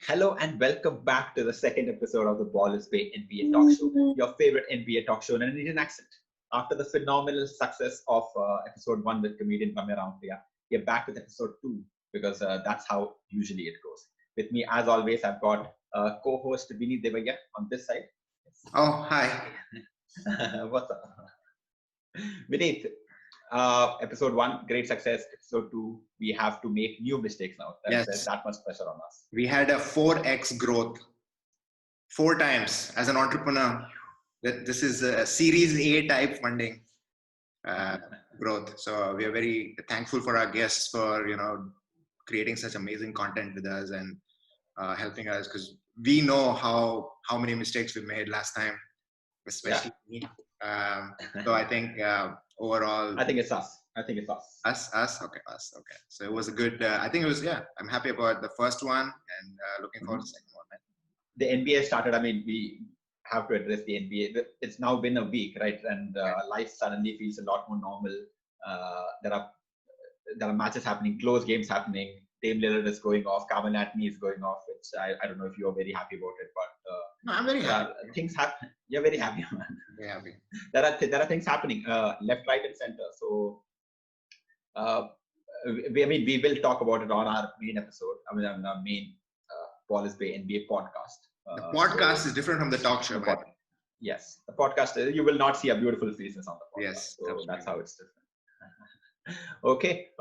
Hello and welcome back to the second episode of the Ball is Bay NBA Talk Show, your favorite NBA talk show in an Indian accent. After the phenomenal success of episode 1 with comedian Ramya Rampriya, we're back with episode 2 because that's how usually it goes. With me, as always, I've got co-host Vinny Devaya on this side. Oh, hi. What's up? Vinith, episode 1, great success. Episode 2, we have to make new mistakes now. There's that much pressure on us. We had a 4x growth. 4 times as an entrepreneur. This is a Series A type funding growth. So we are very thankful for our guests for, creating such amazing content with us and helping us, because we know how many mistakes we made last time, especially me. So I think overall, I think it's us. Us. Okay, us. Okay. So it was a good. I think it was. Yeah, I'm happy about the first one and looking forward to the second one. Man. The NBA started. I mean, we have to address the NBA. It's now been a week, right? And life suddenly feels a lot more normal. There are matches happening, close games happening. Dame Lillard is going off. Carmelo Anthony is going off. Which I don't know if you're very happy about it, but no, I'm very happy. Things happen. You're very happy, man. Very happy. There are things happening left, right, and center. So. We will talk about it on our main episode. On our main Ball is Bay NBA podcast. The podcast is different from the talk show. Yes, the podcast. You will not see our beautiful faces on the podcast. Yes, so that's how it's different. Okay,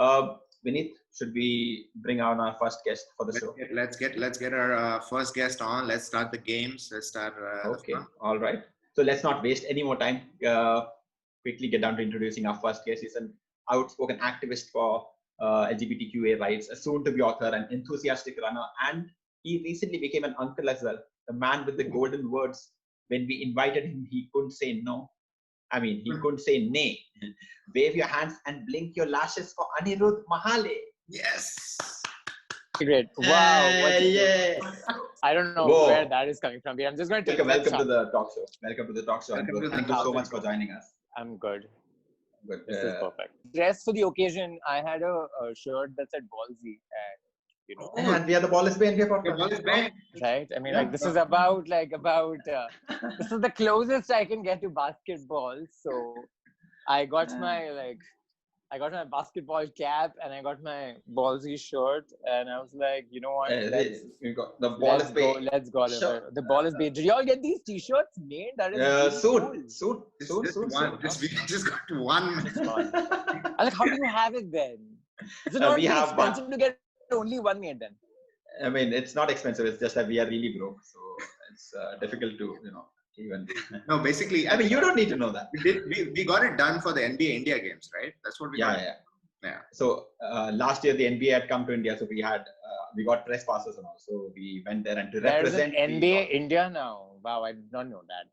Vineet, should we bring on our first guest for the show? Let's get our first guest on. Let's start the games. Let's start. Okay, all right. So let's not waste any more time. Quickly get down to introducing our first guest. He's an outspoken activist for LGBTQA rights, a soon-to-be author, an enthusiastic runner, and he recently became an uncle as well. The man with the golden words. When we invited him, he couldn't say no. He couldn't say nay. Wave your hands and blink your lashes for Aniruddha Mahale. Yes. Great. Wow. Yes. I don't know where that is coming from. I'm just going to take welcome to the talk show. Welcome to the talk show. Thank you so much for joining us. I'm good. Good. This is perfect. Dressed for the occasion, I had a shirt that said ballsy, and and we are the Ball is Bay NBA podcast. Right? This is about this is the closest I can get to basketball. So I got my basketball cap and I got my ballsy shirt, and I was like, you know what? The Ball is Bay. Let's go. The Ball is Bay. Did y'all get these T-shirts made? That is soon. Just got one. How do you have it then? Is it not expensive to get only one made then? It's not expensive. It's just that we are really broke, so it's difficult to even. No, basically, you don't need to know that. We got it done for the NBA India games, right? That's what we got. Yeah. So last year the NBA had come to India, so we got press passes and all. So we went there and to represent. There's an NBA India now. Wow, I did not know that.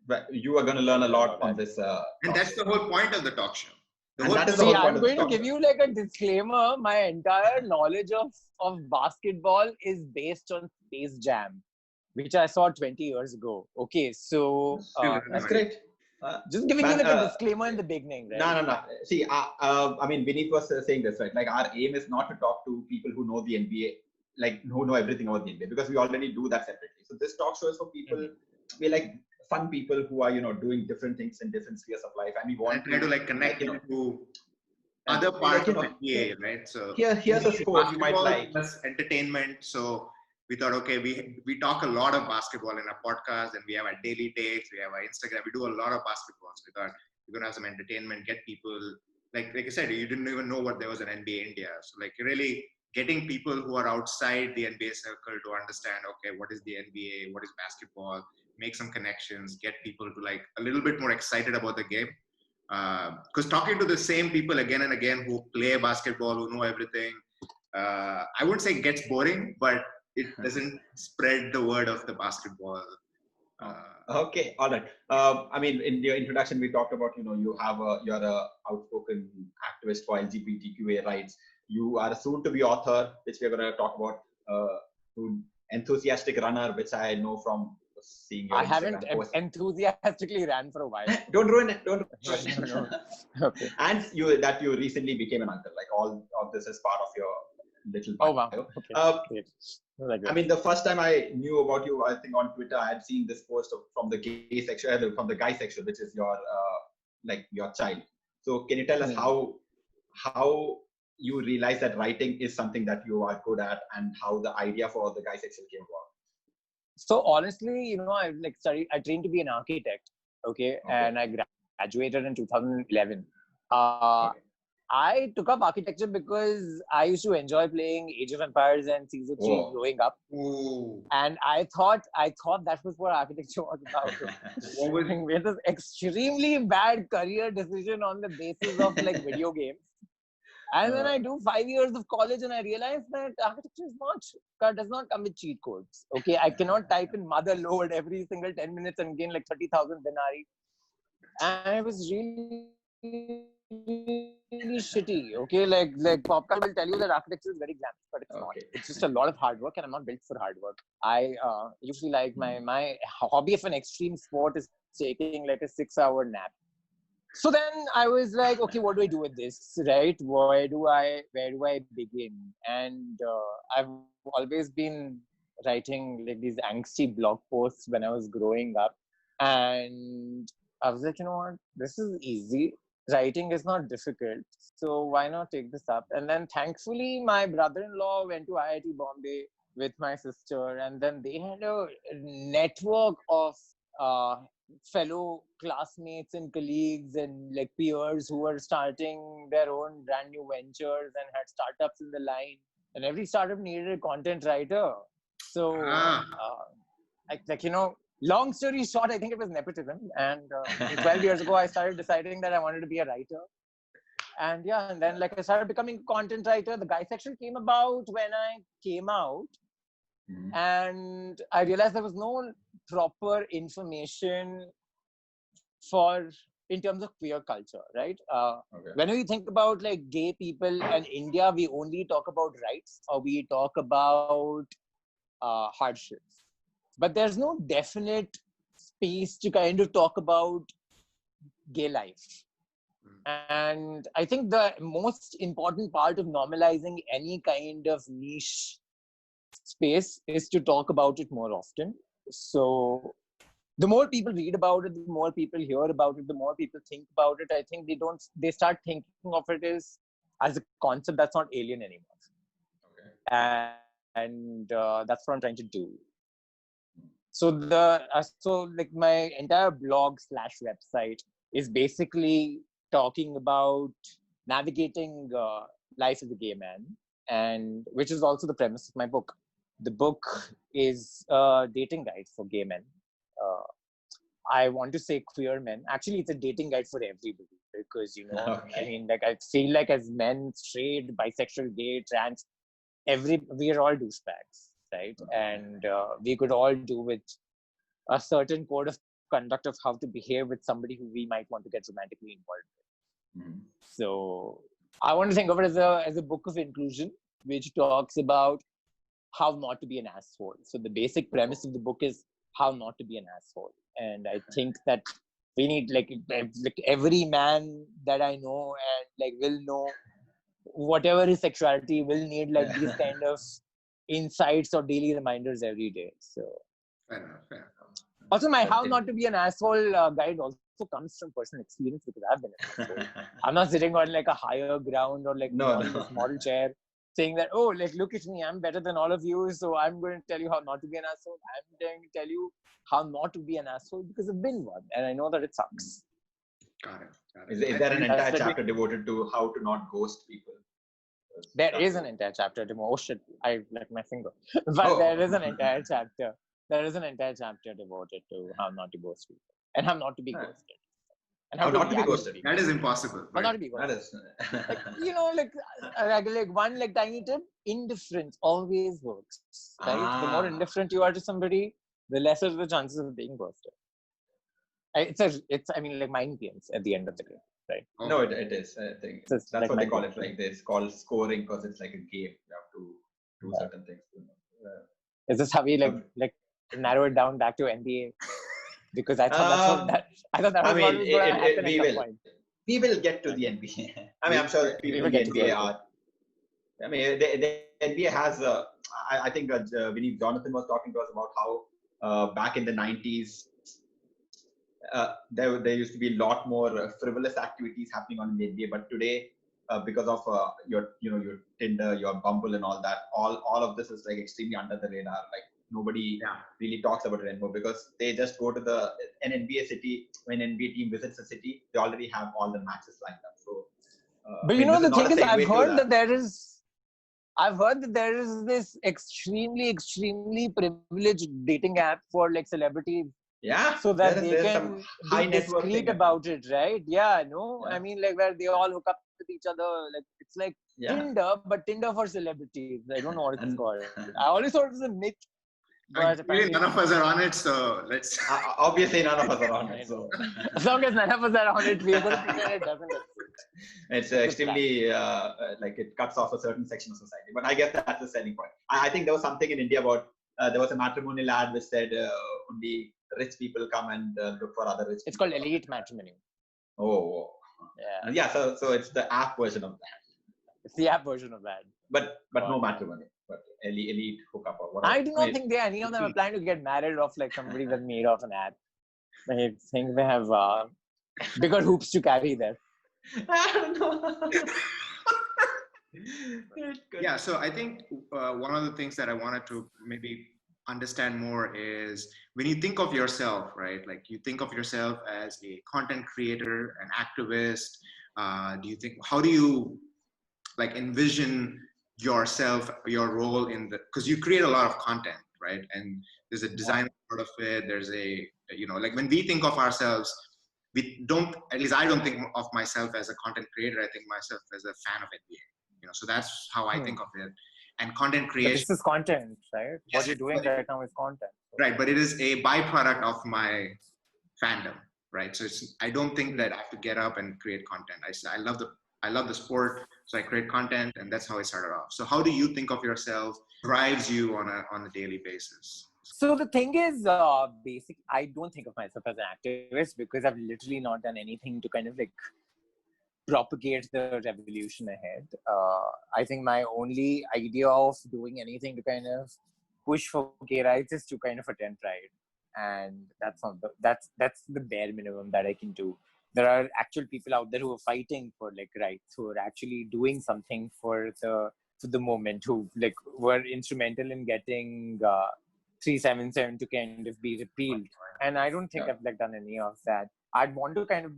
But you are going to learn a lot on this. And that's the whole point of the talk show. I'm going to give you a disclaimer. My entire knowledge of basketball is based on Space Jam, which I saw 20 years ago. Okay, so that's great. Just giving you a disclaimer in the beginning, right? No. See, Vineet was saying this, right? Our aim is not to talk to people who know the NBA, who know everything about the NBA, because we already do that separately. So this talk show is for people, we fun people who are, doing different things in different spheres of life, and we want to connect to other parts of NBA, right? So here's a sport you might like. Plus entertainment. So we thought, okay, we talk a lot of basketball in our podcast, and we have our daily takes, we have our Instagram, we do a lot of basketball. So we thought we're gonna have some entertainment, get people like I said, you didn't even know what there was an NBA India. So really getting people who are outside the NBA circle to understand, okay, what is the NBA, what is basketball, make some connections, get people to a little bit more excited about the game. Because talking to the same people again and again who play basketball, who know everything, I wouldn't say it gets boring, but it doesn't spread the word of the basketball. Okay, all right. In your introduction, we talked about, you're a outspoken activist for LGBTQA rights. You are a soon-to-be author, which we're going to talk about. Enthusiastic runner, which I know from seeing your I haven't enthusiastically ran for a while. Don't ruin it. No. Okay. And you recently became an uncle. All of this is part of your little Oh, bio. wow. Okay. Great. I mean, the first time I knew about you, I think on Twitter, I had seen this post from the gay section, from the guy section, which is your like your child. So can you tell us how you realize that writing is something that you are good at, and how the idea for the guy section came about? So honestly, I trained to be an architect. Okay. And I graduated in 2011. I took up architecture because I used to enjoy playing Age of Empires and Caesar 3 growing up. And I thought that was what architecture was about. We had this extremely bad career decision on the basis of like video games. And then I do 5 years of college and I realized that architecture does not come with cheat codes. Okay, I cannot type in mother load every single 10 minutes and gain like 30,000 denarii. And it was really shitty. Okay, like pop culture will tell you that architecture is very glamorous, but it's not. It's just a lot of hard work, and I'm not built for hard work. I usually like my hobby of an extreme sport is taking like a 6-hour nap. So then I was like, okay, what do I do with this, right? Where do I begin? And I've always been writing like these angsty blog posts when I was growing up. And I was like, you know what? This is easy. Writing is not difficult. So why not take this up? And then thankfully, my brother-in-law went to IIT Bombay with my sister. And then they had a network of fellow classmates and colleagues and like peers who were starting their own brand new ventures and had startups in the line, and every startup needed a content writer. So long story short, I think it was nepotism, and 12 years ago I started deciding that I wanted to be a writer. And then like I started becoming a content writer. The guy section came about when I came out. And I realized there was no proper information in terms of queer culture, right? Whenever you think about like gay people in India, we only talk about rights or we talk about hardships, but there's no definite space to kind of talk about gay life. And I think the most important part of normalizing any kind of niche space is to talk about it more often. So the more people read about it, the more people hear about it, the more people think about it, I think they start thinking of it as a concept that's not alien anymore. And that's what I'm trying to do. So like my entire blog / website is basically talking about navigating life as a gay man, and which is also the premise of my book. The book is a dating guide for gay men. I want to say queer men. Actually, it's a dating guide for everybody because, I mean, like I feel like as men, straight, bisexual, gay, trans, we are all douchebags, right? And we could all do with a certain code of conduct of how to behave with somebody who we might want to get romantically involved with. So I want to think of it as a book of inclusion, which talks about how not to be an asshole. So the basic premise of the book is how not to be an asshole. And I think that we need like every man that I know and like will know whatever his sexuality will need like these kind of insights or daily reminders every day. So fair enough. Also my how not to be an asshole guide also comes from personal experience because I've been an asshole. I'm not sitting on like a higher ground or like on this model chair saying that, oh, like, look at me, I'm better than all of you, so I'm going to tell you how not to be an asshole. I'm going to tell you how not to be an asshole because I've been one, and I know that it sucks. Got it. Is there an entire chapter devoted to how to not ghost people? There is an entire chapter. Oh shit, I like my finger. But there is an entire chapter. There is an entire chapter devoted to how not to ghost people and how not to be ghosted. And how not to be ghosted. That is impossible. How not to be ghosted. That is, like one like tiny tip: indifference always works. Right? The more indifferent you are to somebody, the lesser the chances of being ghosted. It's like mind games at the end of the day, right? No, it is. I think that's like what they call it. Like it's called scoring because it's like a game. You have to do certain things. Is this how we like narrow it down back to NBA? Because I thought that was what was going to happen at some point. We will get to the NBA. I mean, I'm sure people in the NBA are. I mean, they NBA has, I think Vinny Jonathan was talking to us about how back in the 90s, there used to be a lot more frivolous activities happening on the NBA, but today, because of your Tinder, your Bumble, and all that, all of this is like extremely under the radar. Like nobody really talks about it anymore because they just go to an NBA city. When an NBA team visits a city, they already have all the matches lined up. So, but the thing is, I've heard that there is this extremely privileged dating app for like celebrities. Yeah. So that they can be discreet about it, right? Yeah, no. Yeah. I mean, like where they all hook up with each other. Like it's like Tinder, but Tinder for celebrities. I don't know what it's called. I always thought it was a myth. But really, none of us are on it, so let's. Obviously, none of us are on it. So. As long as none of us are on it, we're going to pretend it doesn't exist. It's extremely like it cuts off a certain section of society. But I guess that's the selling point. I think there was something in India about there was a matrimonial ad which said only rich people come and look for other rich people. It's called elite matrimony. Oh. Yeah. So it's the app version of that. It's the app version of that. But no matrimony. But elite hookup or whatever. I do not think any of them are planning to get married off like somebody that made off an app. I think they have bigger hoops to carry there. I don't know. Yeah, so I think one of the things that I wanted to maybe understand more is when you think of yourself, right? Like you think of yourself as a content creator, an activist. How do you like envision yourself, your role in because you create a lot of content, right? And there's a design part of it. There's a, like when we think of ourselves, at least I don't think of myself as a content creator. I think myself as a fan of NBA, so that's how I think of it. And content creation. But this is content, right? Yes, what you're doing right now is content. Right, but it is a byproduct of my fandom, right? So I don't think that I have to get up and create content. I love the sport, so I create content, and that's how I started off. So how do you think of yourself? Drives you on a daily basis? So the thing is, I don't think of myself as an activist because I've literally not done anything to kind of like propagate the revolution ahead. I think my only idea of doing anything to kind of push for gay rights is to kind of attend Pride, and that's the bare minimum that I can do. There are actual people out there who are fighting for like rights, who are actually doing something for the moment, who like were instrumental in getting 377 to kind of be repealed. And I don't think I've like done any of that. I'd want to kind of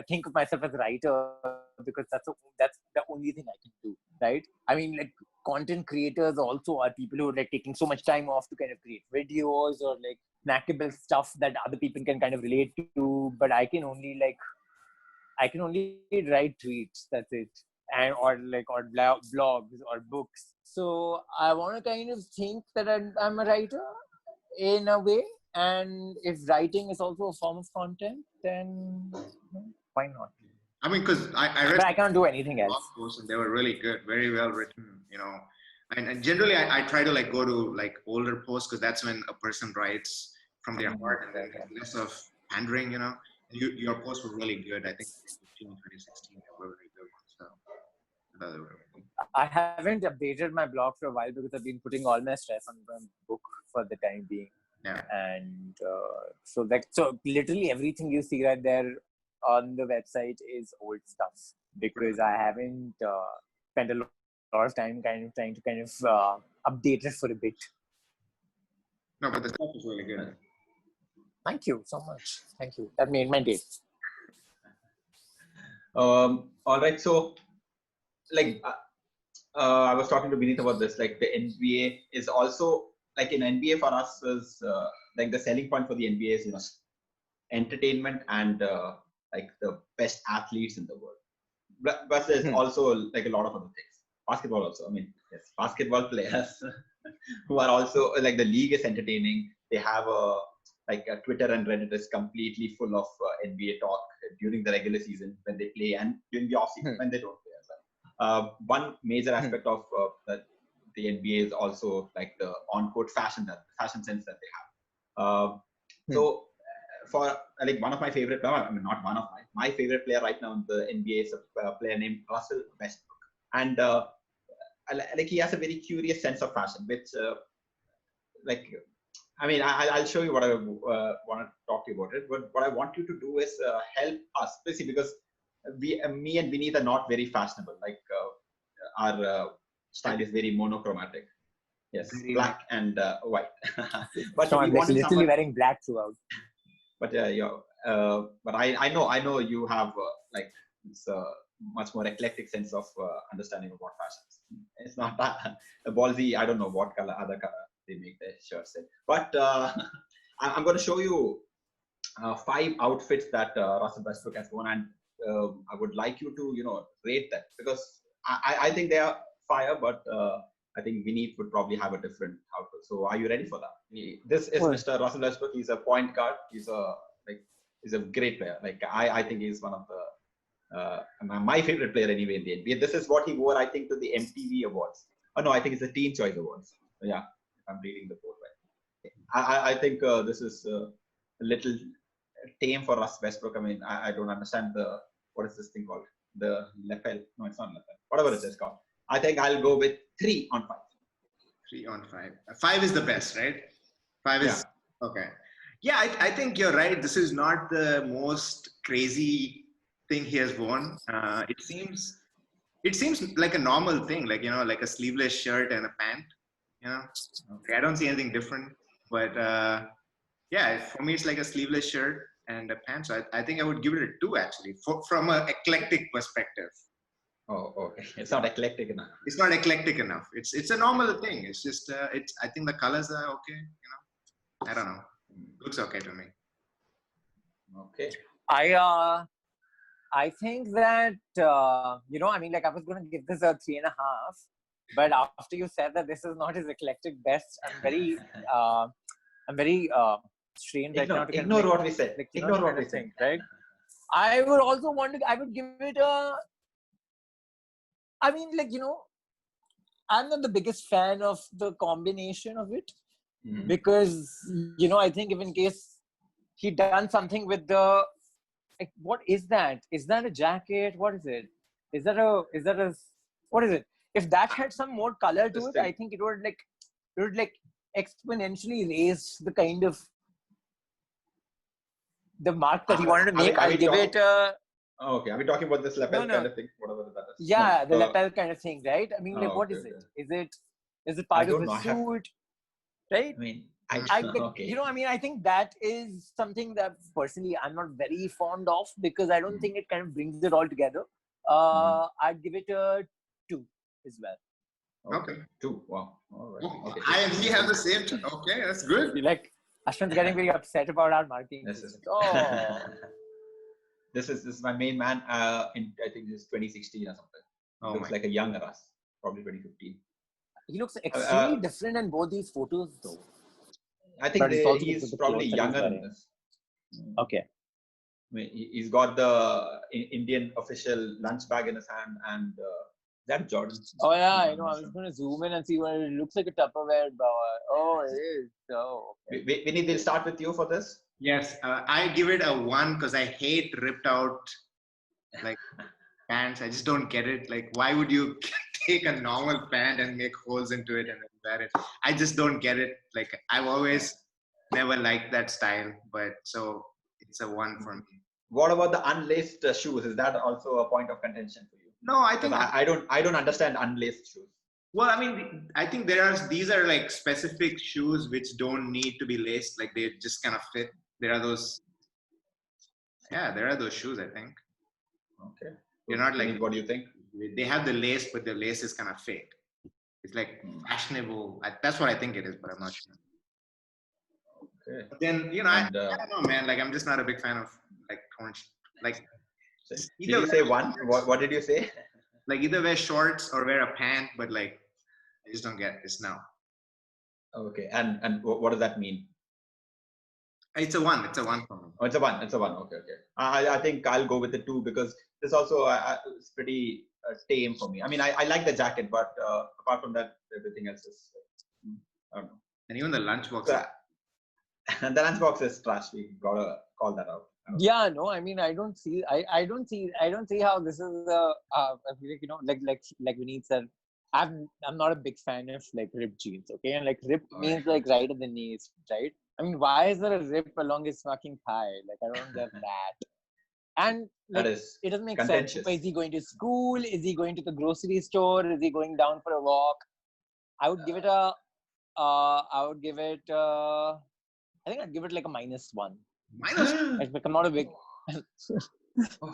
think of myself as a writer because that's the only thing I can do, right? I mean, like content creators also are people who are like taking so much time off to kind of create videos or like snackable stuff that other people can kind of relate to. But I can only write tweets. That's it, or blogs or books. So I want to kind of think that I'm a writer in a way. And if writing is also a form of content, then why not? I mean, because I read. But I can't do anything else. And they were really good, very well written, And generally, I try to like go to like older posts because that's when a person writes from their heart, and then less of pandering, Your posts were really good. I think 2016 were really good ones. So I haven't updated my blog for a while because I've been putting all my stress on the book for the time being. Yeah. And so literally everything you see right there on the website is old stuff because I haven't spent a lot of time trying to update it for a bit. No, but the stuff is really good. Thank you so much. Thank you. That made my day. All right. So, like, I was talking to Vineet about this. Like, the NBA is also like in NBA for us is like the selling point for the NBA is entertainment and like the best athletes in the world. But there's also like a lot of other things. Basketball also. I mean, yes, basketball players who are also like the league is entertaining. They have Twitter and Reddit is completely full of NBA talk during the regular season when they play and during the off season when they don't play as well. One major aspect of the NBA is also like the on-court fashion sense that they have. So for like one of my favorite, not one of my favorite player right now in the NBA is a player named Russell Westbrook. And like he has a very curious sense of fashion, which like I mean, I'll show you what I want to talk to you about it. But what I want you to do is help us, basically, because me and Vineet are not very fashionable. Like our style is very monochromatic. Yes, Very black and white. But So we I'm like wanted literally someone. wearing black throughout. But but I know you have like this much more eclectic sense of understanding of what fashion is. It's not that ballsy. I don't know what other color they make their shirts in. But I'm going to show you 5 outfits that Russell Westbrook has worn, and I would like you to rate them, because I think they are fire, but I think Vineet would probably have a different output. So are you ready for that? This is Mr. Russell Westbrook. He's a point guard. He's a great player. Like I think he's one of the my favorite player anyway in the NBA. This is what he wore, I think, to the MTV Awards. Oh no, I think it's the Teen Choice Awards. Yeah, if I'm reading the quote right. I think this is a little tame for Russ Westbrook. I mean, I don't understand what is this thing called? The lapel? No, it's not lapel. Whatever it is called. I think I'll go with 3 on 5. 3 on 5. 5 is the best, right? 5 is okay. Yeah, I think you're right. This is not the most crazy thing he has worn. It seems like a normal thing, like like a sleeveless shirt and a pant. Okay, I don't see anything different. But yeah, for me it's like a sleeveless shirt and a pant. So I think I would give it a 2 actually, from an eclectic perspective. Oh, okay. It's not eclectic enough. It's not eclectic enough. It's a normal thing. It's just I think the colors are okay. I don't know. Looks okay to me. Okay. I think that I mean, like I was going to give this a 3.5, but after you said that this is not his eclectic best, I'm very strained right now to ignore what we said. Like, ignore what we said. Right? I would give it a. I mean, like I'm not the biggest fan of the combination of it, because I think if in case he done something with the, like, what is that? Is that a jacket? What is it? Is that a what is it? If that had some more color to it, I think it would exponentially raise the kind of the mark that he wanted to make. I'll give it a. Oh, okay. Are we talking about this lapel kind of thing? Whatever that is. Yeah, the lapel kind of thing, right? I mean, like, what is it? Is it part of the suit? Right? I mean, okay. I mean, I think that is something that personally I'm not very fond of, because I don't think it kind of brings it all together. I'd give it a 2 as well. Okay. 2. Wow. All right. Okay. I and he have the same. Okay, that's good. Like, Ashwin's getting very upset about our marking. This is my main man. I think this is 2016 or something. Looks like a younger us, probably 2015. He looks extremely different in both these photos, though. I think he's probably younger than this. Okay. I mean, he's got the Indian official lunch bag in his hand, and that Jordan. Oh yeah, I know. I was going to zoom in and see what it looks like. A Tupperware bar. Oh, it is. Oh. Okay. Vinny, we'll start with you for this. Yes, I give it a 1 because I hate ripped out like pants. I just don't get it. Like, why would you take a normal pant and make holes into it and then wear it? I just don't get it. Like, I've always never liked that style, but so it's a 1 for me. What about the unlaced shoes? Is that also a point of contention for you? No, I think I don't understand unlaced shoes. Well, I mean, I think these are like specific shoes which don't need to be laced. Like, they just kind of fit. There are those shoes, I think. Okay. You're not like, what do you think? They have the lace, but the lace is kind of fake. It's like fashionable. That's what I think it is, but I'm not sure. Okay. But then, I don't know, man. Like, I'm just not a big fan of like orange. Like, did you say 1? What did you say? Like, either wear shorts or wear a pant, but like, I just don't get this now. Okay. And what does that mean? It's a 1. It's a 1 for me. Oh, it's a 1. It's a 1. Okay. I think I'll go with the 2, because this also is pretty tame for me. I mean, I like the jacket, but apart from that, everything else is, I don't know. And even the lunchbox. And the lunchbox is trash. We gotta call that out. Yeah, no, I mean, I don't see how this is like Vineet said, I'm not a big fan of like ripped jeans, okay? And like ripped All means right. like right at the knees, right? I mean, why is there a rip along his fucking thigh? Like I don't get that. And That like is it doesn't make sense. Is contentious. he going to school? Is he going to the grocery store? Is he going down for a walk? I would give it a I would give it I think I'd give it like a -1. Minus. Like I'm not a big Oh,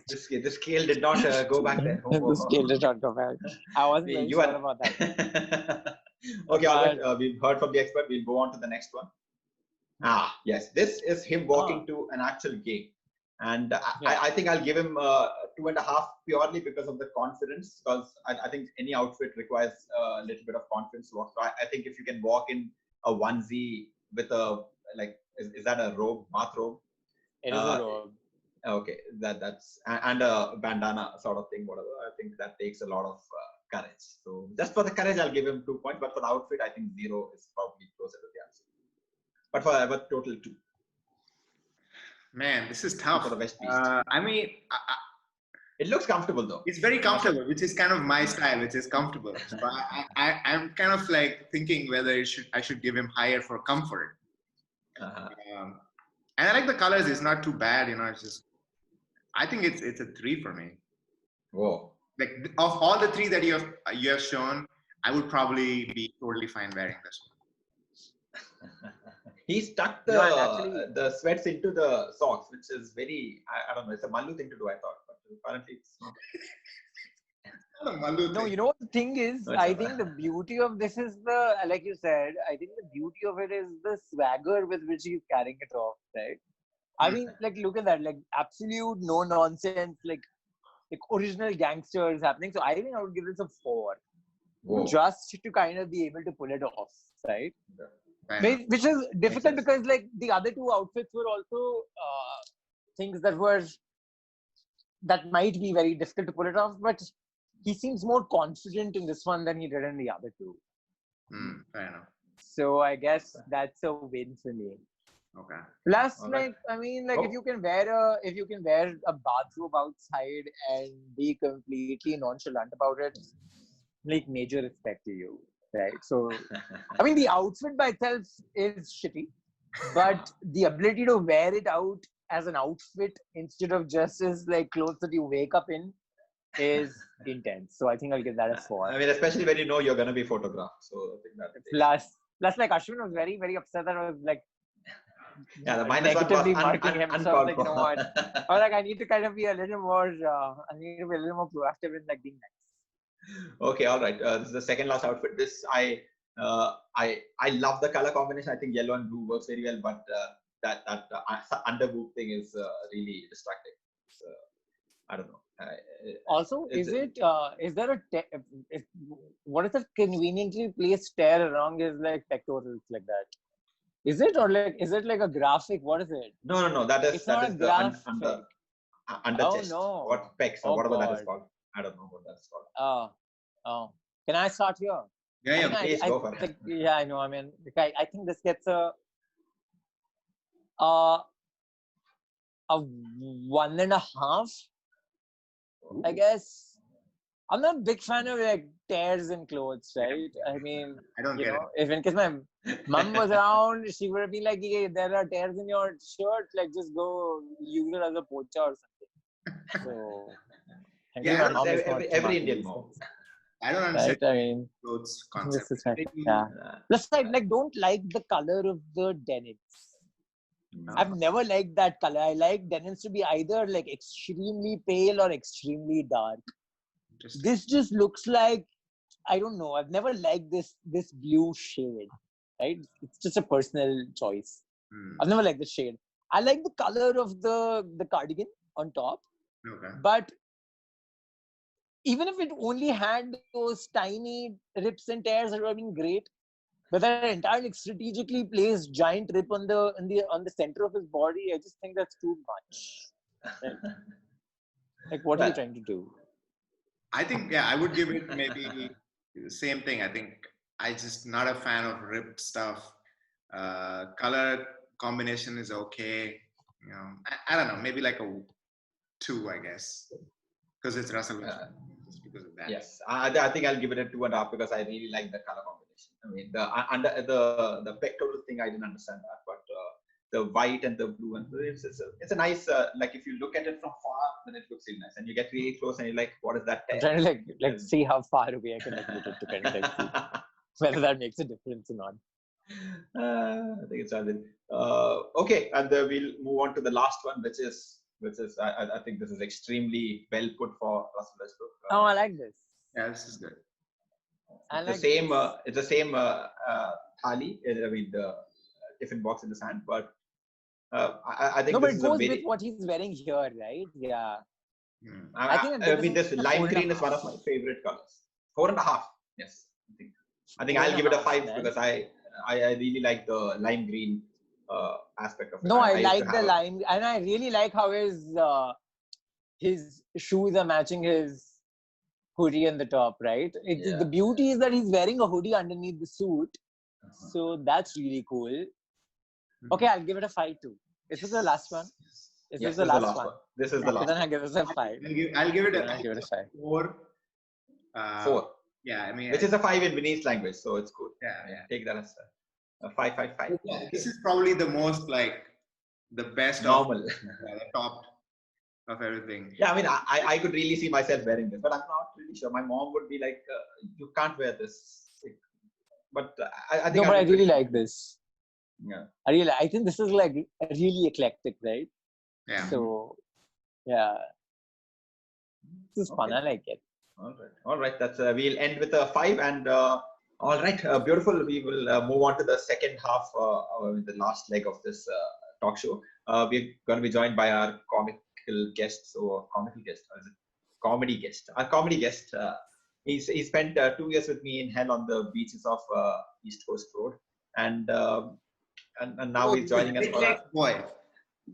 this scale did not go back then. the scale did not go back. I wasn't very You sure are about that. okay. All right. But We've heard from the expert. We'll go on to the next one. Yes. This is him walking to an actual game, and Yeah. I think I'll give him 2.5 purely because of the confidence. Because I think any outfit requires a little bit of confidence to walk. So I think if you can walk in a onesie with a like, is that a robe, bathrobe? it is a robe. Okay, that's and a bandana sort of thing, whatever. I think that takes a lot of courage. So just for the courage, I'll give him 2 points. But for the outfit, I think 0 is probably closer to the answer. But for total 2. Man, this is 2 tough. for the West Beast. I mean, It looks comfortable though. it's very comfortable, which is kind of my style, which is comfortable. So I'm kind of like thinking whether I should give him higher for comfort. Uh-huh. And I like the colors. It's not too bad, you know. It's just, I think it's a 3 for me. Whoa. Like of all the 3 that you have shown, I would probably be totally fine wearing this one. He stuck No, and actually, the sweats into the socks, which is very, I don't know, it's a Mallu thing to do, I thought, but apparently it's not. Not a Mallu no, thing. you know what the thing is? No, it's I not. think the beauty of this is like you said, I think the beauty of it is the swagger with which he's carrying it off, right? I mean, like, look at that, like, absolute no nonsense, like original gangsters happening. So I think I would give this a 4, Whoa. just to kind of be able to pull it off, right? Fair enough. Which is difficult sense. because, like, the other 2 outfits were also things that might be very difficult to pull it off, but he seems more confident in this one than he did in the other 2. Fair enough. So I guess that's a win for me. Okay. Plus, All right. like, I mean, like, Oh. if you can wear a bathrobe outside and be completely nonchalant about it, like, major respect to you, right? So, I mean, the outfit by itself is shitty, but the ability to wear it out as an outfit instead of just as like clothes that you wake up in is intense. So I think I'll give that a 4. I mean, especially when you know you're going to be photographed. So I think that Plus, like, Ashwin was very, very upset that I was like, yeah, the -1 negatively was marking him. So I was like, you know what? uncalled I was like, I need to kind of be a little more, I need to be a little more proactive in like being nice. Okay, all right. This is the second last outfit. This I love the color combination. I think yellow and blue works very well, but that under boob thing is really distracting. So, I don't know. Also, is there what is the conveniently placed tear around his like pectorals like that? Is it like a graphic? What is it? No. That is It's not a the graphic. under Oh, chest. no. What pecs or Oh, whatever that is God. called. I don't know what that's called. Oh. Can I start here? Yeah. Please go for it. Like, yeah, I know. I mean, I think this gets a 1.5. I guess. I'm not a big fan of like tears in clothes, right? I mean, I don't you get know, if in case my mom was around, she would have been like, "Hey, there are tears in your shirt. Like, just go use it as a pocha or something." So, I think my mom is not every Indian mom. I don't understand right? I mean, clothes this concept. is right. Yeah. Plus, I like don't like the color of the denims. I've never liked that color. I like denims to be either like extremely pale or extremely dark. This just looks like, I don't know. I've never liked this blue shade. Right? It's just a personal choice. I've never liked the shade. I like the color of the cardigan on top. Okay. But even if it only had those tiny rips and tears, it would have been great. But that entirely strategically placed giant rip on the center of his body, I just think that's too much. Right? Like, what are you trying to do? I think, I would give it maybe the same thing. I think I just not a fan of ripped stuff. Color combination is okay. You know, I don't know, maybe like a 2, I guess, because it's Russell Westbrook. because of that. Yes, I think I'll give it a 2.5 because I really like the color combination. I mean, the pectoral thing I didn't understand that, but the white and the blue and it's a nice like if you look at it from far, then it looks really nice, and you get really close and you're like, what is that? I'm trying to like see how far away I can like put it to kind of like see whether that makes a difference or not. I think it's solid. Okay, and we'll move on to the last one, which is I think this is extremely well put for Russell Westbrook. Oh, I like this. Yeah, this is good. It's the same thali with the tiffin box in the sand, but I think No, but this it is goes a very. with what he's wearing here, right? Yeah. I mean, this lime green is one of my favorite colors. 4.5. Yes, I think I'll give it a 5 because I really like the lime green aspect of it. No, I like the lime, and I really like how his shoes are matching his hoodie on the top, right? The beauty is that he's wearing a hoodie underneath the suit, so that's really cool. Okay, I'll give it a 5 too. Is this the last one? Is this the last one? This is the last. Then I give it a 5. I'll give it a 5. 4. 4. Yeah, I mean, which is a 5 in Viennese language, so it's good. Yeah. Take that as a 5. Yeah, this is probably the most like the best normal, the top of everything. Yeah, I mean, I could really see myself wearing this, but I'm not really sure. My mom would be like, "You can't wear this." But I think. No, but I really like this. Yeah. I think this is like really eclectic, right? Yeah. So, yeah, this is fun. I like it. All right. That's we'll end with a 5, and all right, beautiful. We will move on to the second half, the last leg of this talk show. We're going to be joined by our comedy guest. Our comedy guest. He spent 2 years with me in hell on the beaches of East Coast Road, and now he's joining us for that. Boy.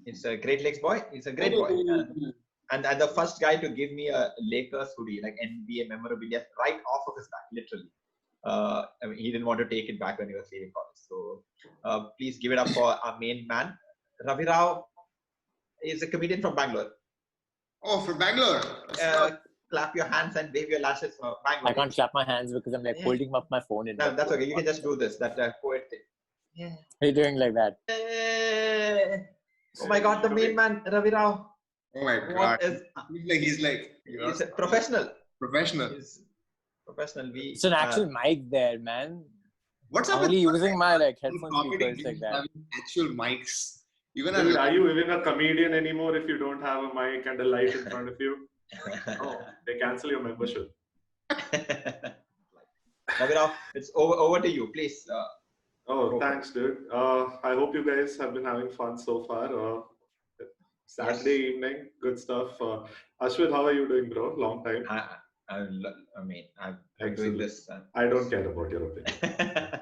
It's a Great Lakes boy. He's a great boy. And the first guy to give me a Lakers hoodie, like NBA memorabilia, right off of his back, literally. I mean, he didn't want to take it back when he was leaving college. So please give it up for our main man. Ravi Rao is a comedian from Bangalore. Oh, from Bangalore. Clap your hands and wave your lashes for Bangalore. I can't clap my hands because I'm like holding up my phone. No, that's okay. You can just do this. That poet thing. Yeah. Are you doing like that? Oh my God, the main man, Ravi Rao. Oh my God. He's a professional. He's professional. It's an actual mic there, man. What's up? I'm only using my like headphone speakers like that. Actual mics. Dude, are you even a comedian anymore if you don't have a mic and a light in front of you? Oh, they cancel your membership. Ravi Rao, it's over to you, please. Thanks, dude. I hope you guys have been having fun so far. Saturday evening, good stuff. Ashwin, how are you doing, bro? Long time. I'm doing this. I don't care about your opinion.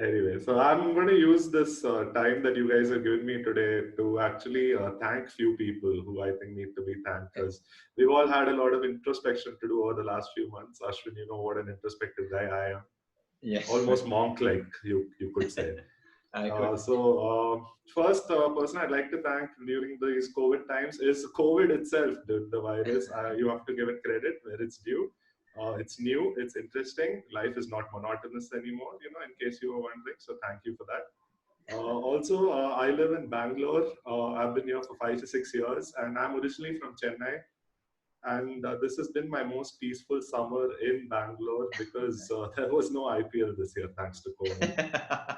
Anyway, so I'm going to use this time that you guys have given me today to actually thank few people who I think need to be thanked, because we've all had a lot of introspection to do over the last few months. Ashwin, you know what an introspective guy I am. Yes. Almost monk-like, you could say. First person I'd like to thank during these COVID times is COVID itself, dude, the virus. You have to give it credit where it's due. It's new, it's interesting. Life is not monotonous anymore, in case you were wondering. So thank you for that. Also, I live in Bangalore. I've been here for 5 to 6 years, and I'm originally from Chennai. And this has been my most peaceful summer in Bangalore because there was no IPL this year, thanks to COVID.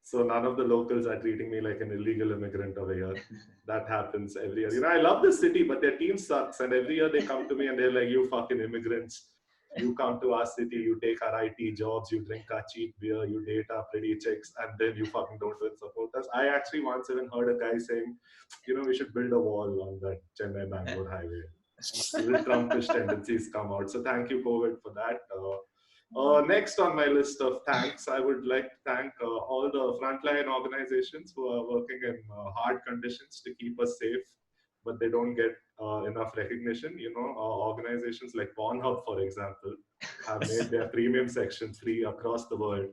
So none of the locals are treating me like an illegal immigrant over here. That happens every year. I love this city, but their team sucks. And every year they come to me and they're like, you fucking immigrants. You come to our city, you take our IT jobs, you drink our cheap beer, you date our pretty chicks, and then you fucking don't even support us. I actually once even heard a guy saying, we should build a wall on that Chennai-Bangalore highway. The Trumpish tendencies come out. So thank you, COVID, for that. Next on my list of thanks, I would like to thank all the frontline organizations who are working in hard conditions to keep us safe, but they don't get enough recognition. Organizations like Pornhub, for example, have made their premium section free across the world.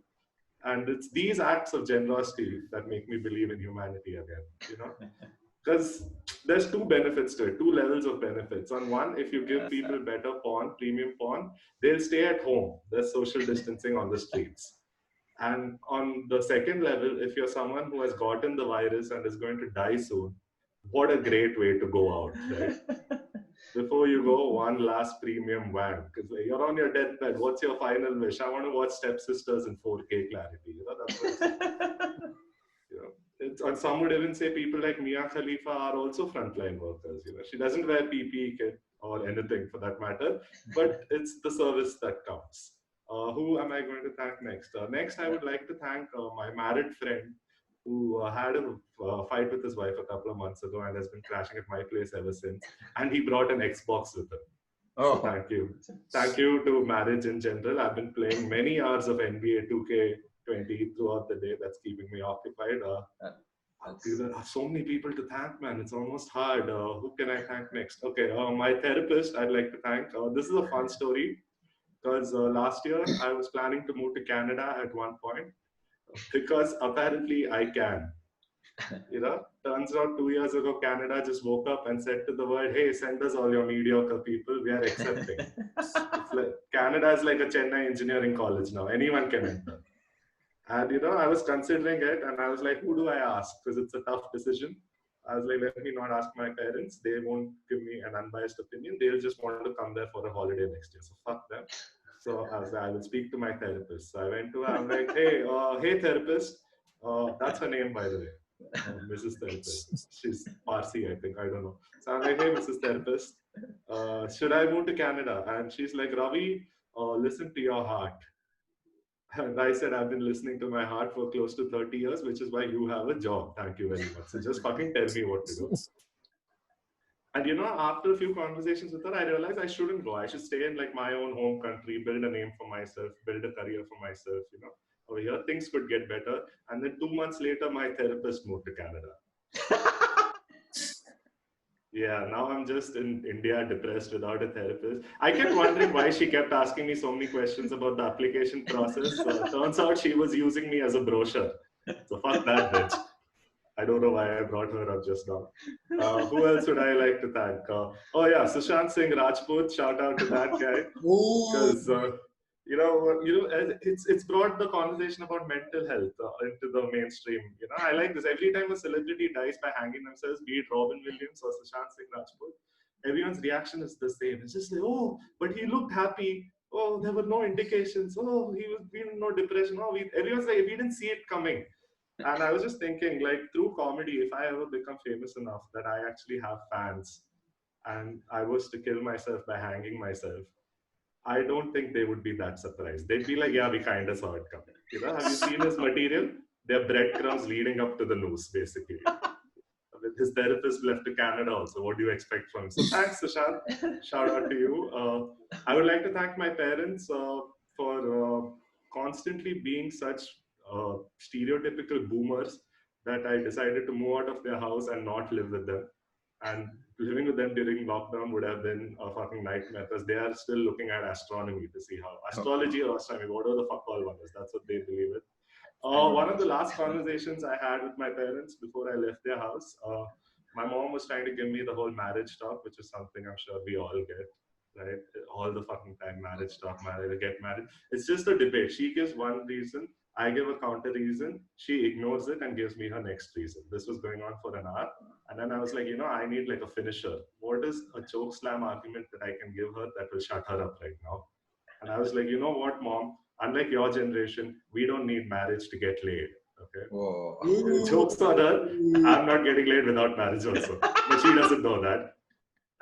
And it's these acts of generosity that make me believe in humanity again. Because there's two benefits to it, two levels of benefits. On one, if you give people better porn, premium porn, they'll stay at home. There's social distancing on the streets. And on the second level, if you're someone who has gotten the virus and is going to die soon, what a great way to go out, right? Before you go, one last premium wank. Because you're on your deathbed. What's your final wish? I want to watch Stepsisters in 4K clarity. That's what it's, and some would even say people like Mia Khalifa are also frontline workers. She doesn't wear PPE kit or anything for that matter, but it's the service that counts. Who am I going to thank next? Next, I would like to thank my married friend who had a fight with his wife a couple of months ago and has been crashing at my place ever since. And he brought an Xbox with him. So thank you. Thank you to marriage in general. I've been playing many hours of NBA 2K20 throughout the day. That's keeping me occupied. There are so many people to thank, man. It's almost hard. Who can I thank next? Okay, my therapist, I'd like to thank. This is a fun story because last year I was planning to move to Canada at one point because apparently I can. Turns out 2 years ago, Canada just woke up and said to the world, hey, send us all your mediocre people. We are accepting. Canada is like a Chennai engineering college now. Anyone can enter. And, I was considering it and I was like, who do I ask? Because it's a tough decision. I was like, let me not ask my parents. They won't give me an unbiased opinion. They'll just want to come there for a holiday next year. So fuck them. So I was like, I will speak to my therapist. So I went to her. I'm like, hey, therapist. That's her name, by the way. Mrs. Therapist. She's Parsi, I think. I don't know. So I'm like, hey, Mrs. Therapist, should I move to Canada? And she's like, Ravi, listen to your heart. And I said, I've been listening to my heart for close to 30 years, which is why you have a job. Thank you very much. So just fucking tell me what to do. And after a few conversations with her, I realized I shouldn't go. I should stay in like my own home country, build a name for myself, build a career for myself, Over here, things could get better. And then 2 months later, my therapist moved to Canada. Yeah, now I'm just in India, depressed without a therapist. I kept wondering why she kept asking me so many questions about the application process. Turns out she was using me as a brochure. So fuck that bitch. I don't know why I brought her up just now. Who else would I like to thank? Sushant Singh Rajput. Shout out to that guy. Because it's brought the conversation about mental health into the mainstream. I like this. Every time a celebrity dies by hanging themselves, be it Robin Williams or Sushant Singh Rajput, everyone's reaction is the same. It's just like, oh, but he looked happy. Oh, there were no indications. Oh, he was feeling no depression. Oh, everyone's like, we didn't see it coming. And I was just thinking, like, through comedy, if I ever become famous enough that I actually have fans and I was to kill myself by hanging myself, I don't think they would be that surprised. They'd be like, yeah, we kind of saw it coming. Have you seen his material? They're breadcrumbs leading up to the noose, basically. With his therapist left to Canada also, what do you expect from him? So thanks, Sushant. Shout out to you. I would like to thank my parents for constantly being such stereotypical boomers that I decided to move out of their house and not live with them. And living with them during lockdown would have been a fucking nightmare because they are still looking at astronomy to see how astrology or astronomy, whatever the fuck all one is, that's what they believe in. One of the last conversations I had with my parents before I left their house, my mom was trying to give me the whole marriage talk, which is something I'm sure we all get, right? All the fucking time, marriage talk, marriage, get married. It's just a debate. She gives one reason, I give a counter reason, she ignores it and gives me her next reason. This was going on for an hour. And then I was like, I need like a finisher. What is a choke slam argument that I can give her that will shut her up right now? And I was like, you know what, Mom? Unlike your generation, we don't need marriage to get laid. Okay. Jokes on her. I'm not getting laid without marriage also. But she doesn't know that.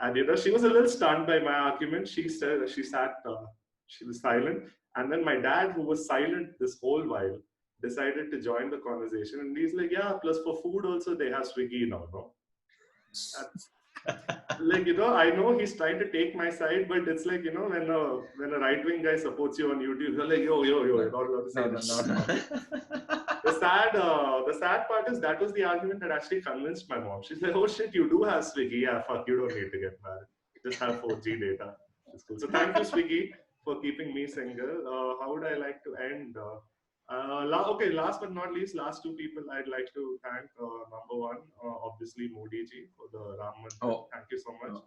And she was a little stunned by my argument. She said she was silent. And then my dad, who was silent this whole while, decided to join the conversation. And he's like, yeah, plus for food also they have Swiggy now, no? Like, I know he's trying to take my side, but it's like, when a right-wing guy supports you on YouTube, they're like, yo, you're not allowed to say that. The sad part is that was the argument that actually convinced my mom. She's like, oh shit, you do have Swiggy. Yeah, fuck, you don't need to get married. Just have 4G data. It's cool. So thank you, Swiggy, for keeping me single. How would I like to end? Okay, last but not least, last two people I'd like to thank. Number one, obviously Modi ji for the Ram Mandir. Oh. Thank you so much. Oh.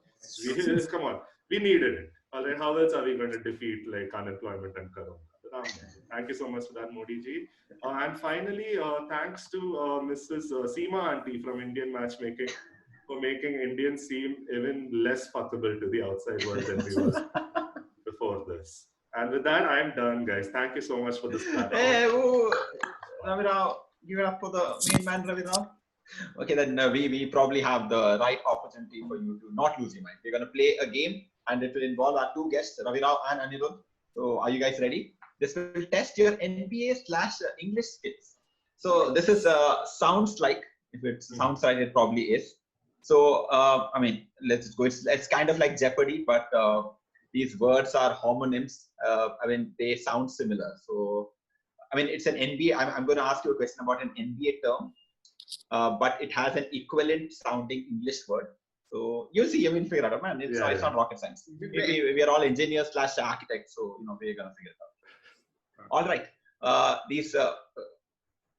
Come on, we needed it. All right, how else are we going to defeat like unemployment and corona? Ram Mandir. Thank you so much for that, Modi ji. And finally, thanks to Mrs. Seema Auntie from Indian Matchmaking for making Indians seem even less fuckable to the outside world than we were before this. And with that, I'm done, guys. Thank you so much for this platform. Hey, Ravi Rao, give it up for the main man, Ravi Rao. Okay, then we probably have the right opportunity for you to not lose your mind. We're going to play a game, and it will involve our two guests, Ravi Rao and Aniruddha. So, are you guys ready? This will test your NBA/English skills. So, this is sounds like, if it sounds right, it probably is. So, I mean, let's go. It's kind of like Jeopardy, but these words are homonyms. I mean, they sound similar. So, I mean, it's an NBA. I'm going to ask you a question about an NBA term, but it has an equivalent sounding English word. So you'll see. I mean, figure it out, man. It's not rocket science. We are all engineers/architects, so we're gonna figure it out. All right. These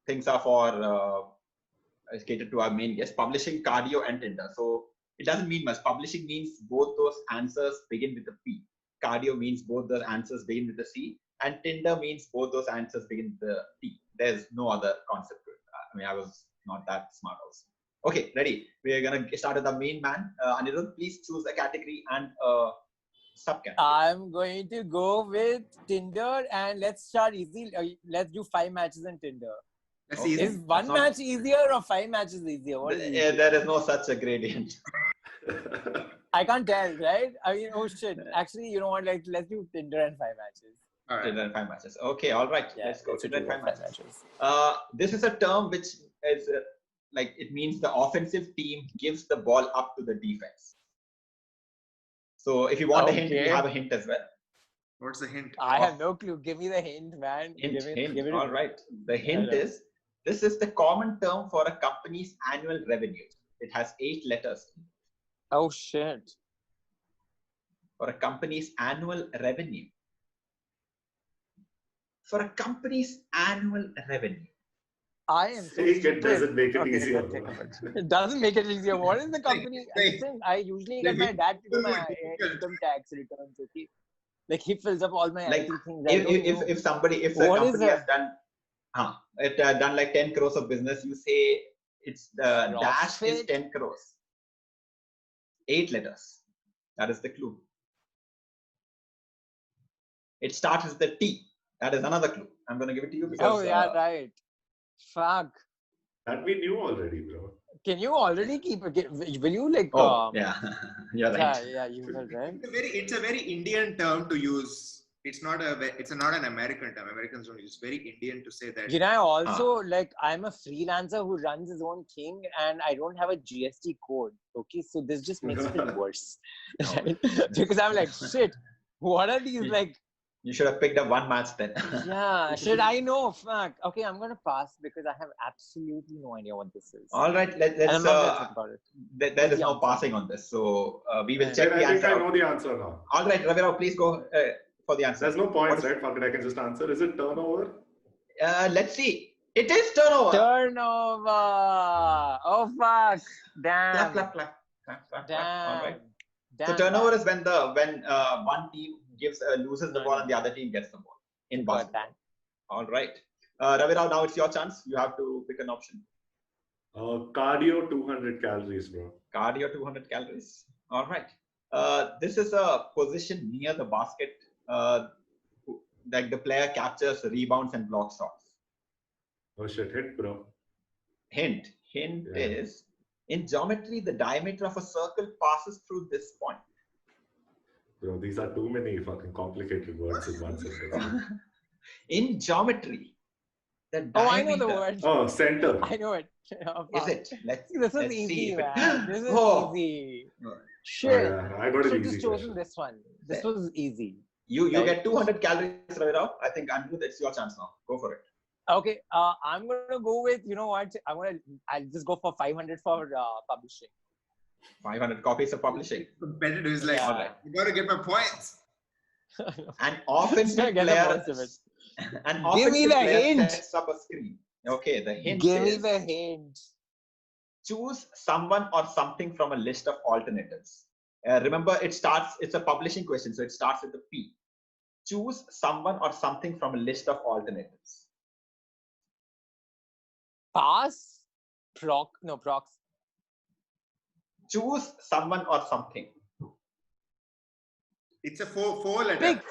things are for catered to our main guest. Publishing, cardio, and Tinder. So it doesn't mean much. Publishing means both those answers begin with a P. Cardio means both those answers begin with a C. And Tinder means both those answers begin with the T. There's no other concept to it. I mean, I was not that smart also. Okay, ready. We're going to start with the main man. Aniruddha, please choose a category and a subcategory. I'm going to go with Tinder, and let's start easy. Let's do 5 matches in Tinder. That's easy. Is one match easier or 5 matches easier? What is easier? There is no such a gradient. I can't tell, right? I mean, oh shit. Actually, you know what? Like, let's do Tinder and 5 matches. All right. Tinder and 5 matches. Okay, all right. Yeah, let's go. Tinder and 5 matches. matches. This is a term which is like, it means the offensive team gives the ball up to the defense. So if you want a hint, we have a hint as well. What's the hint? I have no clue. Give me the hint, man. Hint. Give it All right. The hint is, this is the common term for a company's annual revenue. It has 8 letters. Oh shit. For a company's annual revenue. For a company's annual revenue. I am so It doesn't make it easier. It doesn't make it easier. What is the company? I usually get my dad to do my income tax returns. Okay? Like he fills up all my like things. If the company has done like 10 crores of business, you say it's the dash is 10 crores. 8 letters. That is the clue. It starts with the T. That is another clue. I'm going to give it to you because. Oh yeah, right. Fuck. That we knew already, bro. Can you already keep? Will you like? Yeah, you're right. Yeah, you heard right. It's a very Indian term to use. It's not an American term. Americans don't use. It's very Indian to say that. You know, I also like I'm a freelancer who runs his own thing, and I don't have a GST code. Okay, so this just makes it worse, right? Because I'm like, shit. What are these like? You should have picked up one match then. Yeah, should I know? Fuck. Okay, I'm gonna pass because I have absolutely no idea what this is. All right, let's. About it. There is no passing on this, so we will check the I think answer. I know the answer now. All right, Ravi Rao, please go for the answer. There's no points, right? Fuck it, I can just answer. Is it turnover? Let's see. It is turnover. Turnover. Oh fuck! Damn. Clap. Damn. All right. Damn. So turnover is when one team loses the ball and the other team gets the ball in basketball. All right. Ravi Rao, now it's your chance. You have to pick an option. Cardio 200 calories, bro. Cardio 200 calories. All right. This is a position near the basket, like the player captures, rebounds, and blocks shots. Oh shit, hit, bro. Hint is, in geometry, the diameter of a circle passes through this point. Bro, these are too many fucking complicated words in one sentence. In geometry, the diameter. I know the word. Oh, center. I know it. Oh, is it? This is easy, man. This is easy. Shit. Yeah, I got it easy. Just chosen this one. This was easy. You get 200 calories, Ravi Rao. I think Aniruddha, it's your chance now. Go for it. Okay. I'm gonna go with, you know what? I'll just go for 500 for publishing. 500 copies of publishing. Competitive is like, all right. You gotta get my points. An offensive player. An Give me offensive the player hint. sets up a screen. Okay, the hint Give me is the hint. choose someone or something from a list of alternatives. Remember, it's a publishing question, so it starts with the P. Choose someone or something from a list of alternatives. Pass? Prox. Choose someone or something. It's a four letter.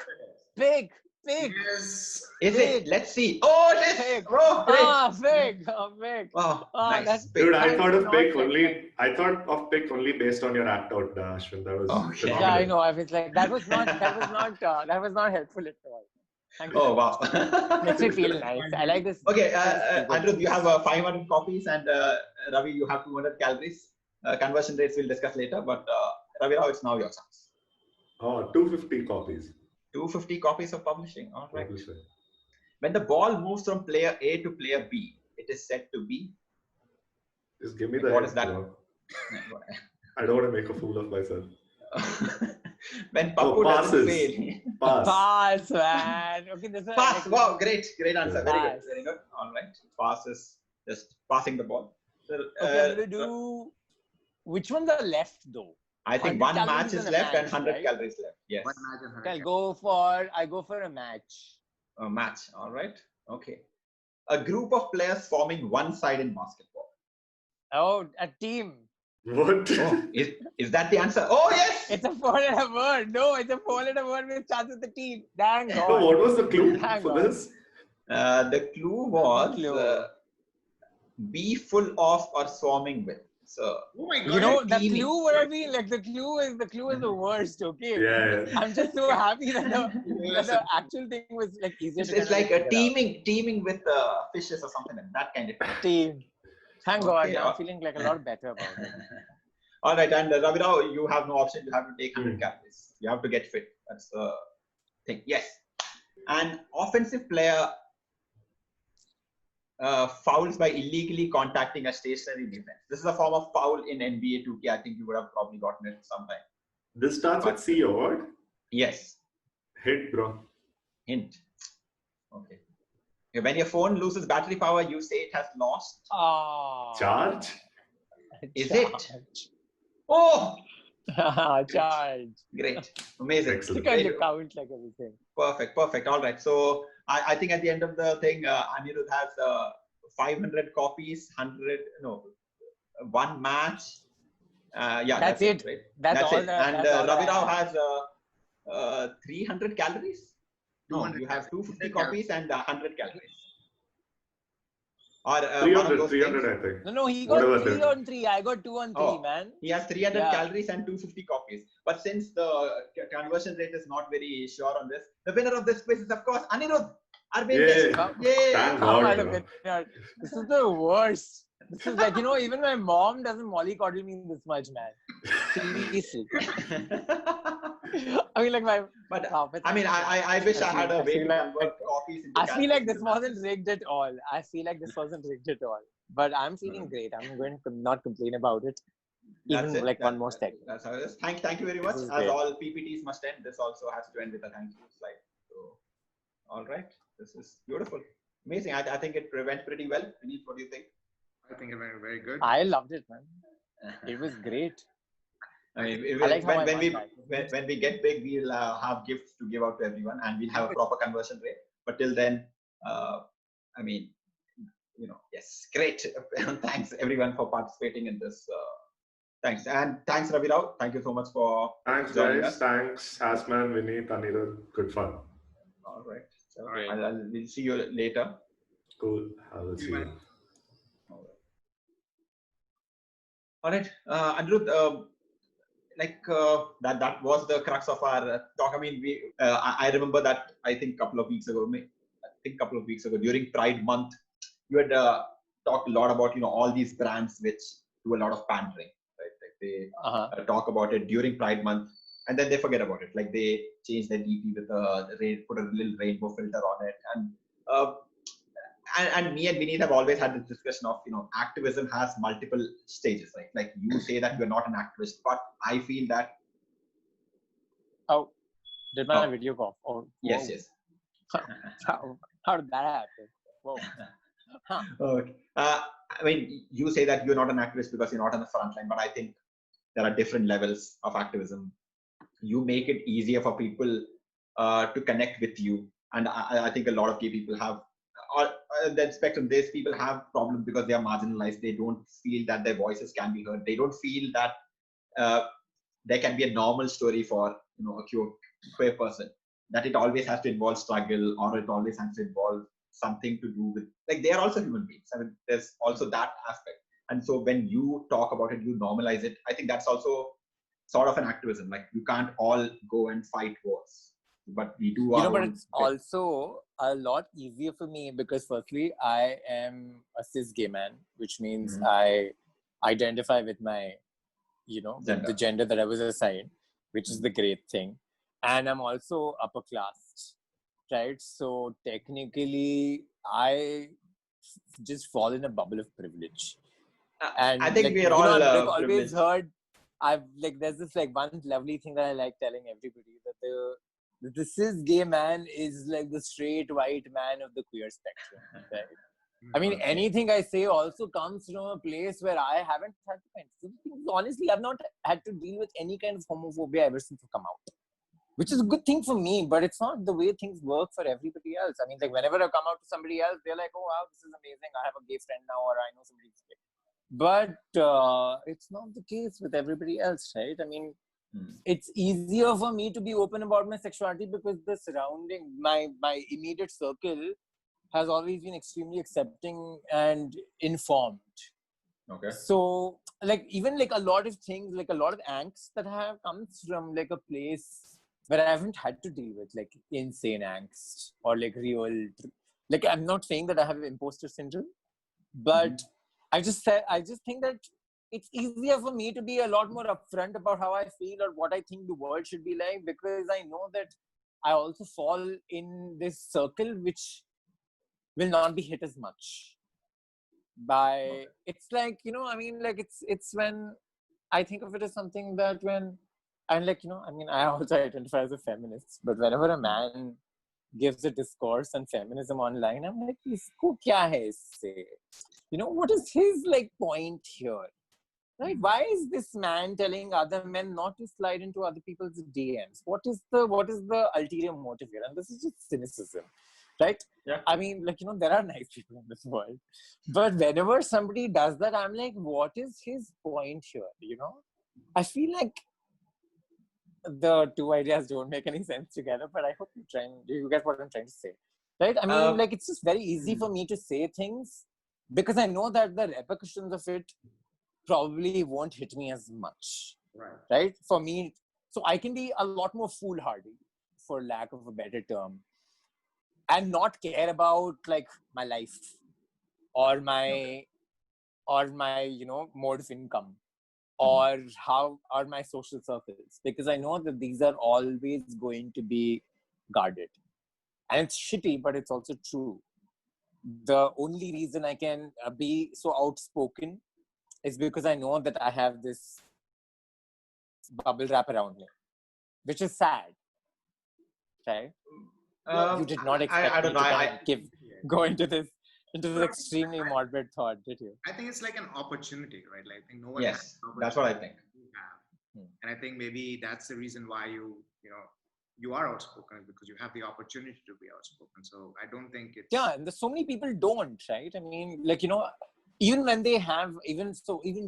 Pig. Yes. Is it? Let's see. Oh, it is. Pig. Oh, great. Pig. Wow, Oh, nice. that's Pig. Dude, I thought of not pick like only. I thought of pick only based on your act out, Ashwin. That was Okay. phenomenal. Yeah, I know. I was like, that was not helpful at all. Thank you. Oh, wow. Makes me feel nice. I like this. Okay, Aniruddha, you have 500 copies and Ravi, you have 200 calories. Conversion rates we'll discuss later, but Ravi Rao, it's now your chance. Oh, 250 copies. 250 copies of publishing. All right. Publishing. When the ball moves from player A to player B, it is said to be. Just give me the What hint, is that? bro. I don't want to make a fool of myself. When Papu doesn't fail. Pass, man. Okay, this is Pass. Wow, great answer. Very Pass. good. Very good. All right. Pass is just passing the ball. So, Okay, I'm gonna do. Which one's the left though? I think 100 one match calories is in a left and match, 100 right? calories left. Yes. One match and Okay, 100. I go for a match. A match. All right. Okay. A group of players forming one side in basketball. Oh, a team. What? Oh, is that the answer? Oh, yes. It's a 4-letter word. No, it's a 4-letter word which starts with the team. Thank So God. what was the clue Thank for God. this? The clue was be full of or swarming with. So Oh my God. You know, the teaming. clue would have been like the clue is the worst, okay? Yeah. I'm just so happy that the actual thing was like easier to It's kind like of a teaming with fishes or something like that kind of thing. team. Thank Okay, God, I'm feeling like a lot better about it. All right, and Ravi Rao, you have no option. You have to take 100 calories. You have to get fit. That's the thing. Yes. An offensive player fouls by illegally contacting a stationary defense. This is a form of foul in NBA 2K. I think you would have probably gotten it sometime. This starts with C or what? Yes. Hit, bro. Hint. Okay. When your phone loses battery power, you say it has lost. Oh, Charge? Is it? Oh, charge. great. Amazing. Excellent. Look at Great. the count like everything. Perfect. All right. So I think at the end of the thing, Aniruddha has 500 copies, one match. Yeah, That's it. Right? That's all it. that- And that's all Ravi that I Rao have. has 300 calories. No, 200 you have 250 calories. copies and 100 calories. Or 300, 300, I think. No, he got Whatever 3 that- on 3. I got 2 on 3, Oh. man. He has 300 Yeah. calories and 250 copies. But since the conversion rate is not very sure on this, the winner of this quiz is, of course, Aniruddha. Our vintage. Yeah. Yay. Thank How am I God, the bro. winner? This is the worst. This is like, even my mom doesn't mollycoddle me this much, man. Seriously. I mean, like But but I mean, I wish I had a way to feel like- convert copies into I feel like calories. this wasn't rigged at all. But I'm feeling great. I'm going to not complain about it. That's Even it. like one more step. That's how it is. Thank you very much. This is As great. all PPTs must end, this also has to end with a thank you slide. So, all right. This is beautiful. Amazing. I think it went pretty well. Vineet, what do you think? I think it went very good. I loved it, man. It was great. I mean, I like how I when we won that. when we get big, we'll have gifts to give out to everyone, and we'll have a proper conversion rate. But till then, I mean, yes, great. Thanks everyone for participating in this. Thanks, and thanks Ravi Rao. Thank you so much for Thanks, joining guys. us. Thanks, Hasman, Vineet, Aniruddha. Good fun. All right. So All right. we'll see you later. Cool. I will see you. All right, Aniruddha, that was the crux of our talk. I mean, I remember that I think a couple of weeks ago during Pride Month, you had talked a lot about all these brands which do a lot of pandering, right? Like they talk about it during Pride Month, and then they forget about it. Like they change their DP with put a little rainbow filter on it, and me and Vineet have always had this discussion of, activism has multiple stages, right? Like you say that you're not an activist, but I feel that. Oh, did my video go off? Oh, yes. How did that happen? Whoa. Huh. Okay. I mean, you say that you're not an activist because you're not on the front line, but I think there are different levels of activism. You make it easier for people to connect with you, and I think a lot of gay people have, or that spectrum, these people have problems because they are marginalized. They don't feel that their voices can be heard. They don't feel that there can be a normal story for a queer person. That it always has to involve struggle, or it always has to involve something to do with, like, they are also human beings. I mean, there's also that aspect. And so when you talk about it, you normalize it. I think that's also sort of an activism. Like, you can't all go and fight wars, but we do our But own it's bit. also a lot easier for me because firstly, I am a cis gay man, which means I identify with my, with the gender that I was assigned, which is the great thing. And I'm also upper class, right? So technically, I just fall in a bubble of privilege. And I think like, we are all I've always privileged. heard, there's this like one lovely thing that I like telling everybody, that the cis gay man is like the straight white man of the queer spectrum, right? I mean, anything I say also comes from a place where I haven't had to kind of, honestly, I've not had to deal with any kind of homophobia ever since I've come out, which is a good thing for me, but it's not the way things work for everybody else. I mean, like, whenever I come out to somebody else, they're like, oh, wow, this is amazing. I have a gay friend now, or I know somebody's gay. But it's not the case with everybody else, right? I mean, it's easier for me to be open about my sexuality because the surrounding, my immediate circle has always been extremely accepting and informed. Okay. So, like, even like a lot of things, like a lot of angst that I have comes from like a place where I haven't had to deal with like insane angst or like real, like, I'm not saying that I have imposter syndrome, but I just think that it's easier for me to be a lot more upfront about how I feel or what I think the world should be like, because I know that I also fall in this circle which will not be hit as much by, it's like, I mean, like, it's when I think of it as something that when, and like, I mean, I also identify as a feminist, but whenever a man gives a discourse on feminism online, I'm like, isko kya hai isse? What is his like point here? Right? Why is this man telling other men not to slide into other people's DMs? What is the ulterior motive here? And this is just cynicism, right? Yeah. I mean, like, there are nice people in this world, but whenever somebody does that, I'm like, what is his point here? I feel like the two ideas don't make any sense together, but I hope you get what I'm trying to say, right? I mean, like, it's just very easy for me to say things because I know that the repercussions of it probably won't hit me as much, right? For me, so I can be a lot more foolhardy, for lack of a better term, and not care about like my life or my mode of income or my social circles, because I know that these are always going to be guarded. And it's shitty, but it's also true. The only reason I can be so outspoken is because I know that I have this bubble wrap around me, which is sad, right? You did not expect I don't me know. to go into this extremely morbid thought, did you? I think it's like an opportunity, right? Like, I think no one Yes, has an that's what I think. And I think maybe that's the reason why you are outspoken, because you have the opportunity to be outspoken. So I don't think it's... Yeah, and so many people don't, right? I mean, like, even when they have, even